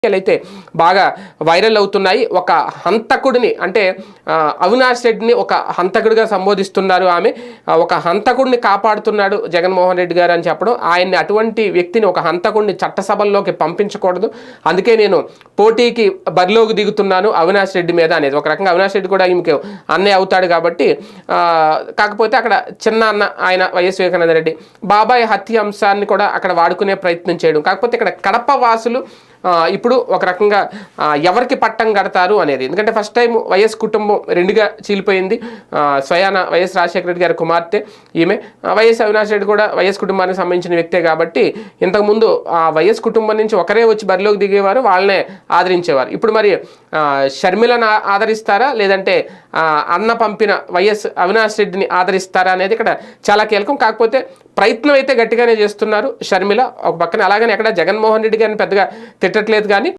అయితే బాగా వైరల్ అవుతున్నాయి. ఒక హంతకుడిని అంటే అవినాష్ రెడ్డిని ఒక హంతకుడిగా సంబోధిస్తున్నారు ఆమె. ఒక హంతకుడిని కాపాడుతున్నాడు జగన్మోహన్ రెడ్డి గారు అని చెప్పడం, ఆయన్ని అటువంటి వ్యక్తిని ఒక హంతకుడిని చట్టసభల్లోకి పంపించకూడదు, అందుకే నేను పోటీకి బరిలోకి దిగుతున్నాను అవినాష్ రెడ్డి మీద అనేది. ఒక రకంగా అవినాష్ రెడ్డి కూడా ఈమెకి అన్నయ్య అవుతాడు కాబట్టి. కాకపోతే అక్కడ చిన్న అన్న ఆయన వైఎస్ వివేకానంద రెడ్డి బాబాయ్ హత్య అంశాన్ని కూడా అక్కడ వాడుకునే ప్రయత్నం చేయడం. కాకపోతే ఇక్కడ కడప వాసులు ఇప్పుడు ఒక రకంగా ఎవరికి పట్టం కడతారు అనేది, ఎందుకంటే ఫస్ట్ టైం వైఎస్ కుటుంబం రెండుగా చీలిపోయింది. స్వయాన వైఎస్ రాజశేఖర రెడ్డి గారి కుమార్తె ఈమె, వైఎస్ అవినాష్ రెడ్డి కూడా వైఎస్ కుటుంబానికి సంబంధించిన వ్యక్తే కాబట్టి ఇంతకుముందు ఆ వైఎస్ కుటుంబం నుంచి ఒకరే వచ్చి బరిలోకి దిగేవారు, వాళ్ళనే ఆదరించేవారు. ఇప్పుడు మరి షర్మిలను ఆదరిస్తారా లేదంటే అన్న పంపిన వైఎస్ అవినాష్ రెడ్డిని ఆదరిస్తారా అనేది ఇక్కడ చాలా కీలకం. కాకపోతే ప్రయత్నం అయితే గట్టిగానే చేస్తున్నారు షర్మిల ఒక పక్కన. అలాగని ఎక్కడ జగన్మోహన్ రెడ్డి గారిని పెద్దగా తిట్టట్లేదు కానీ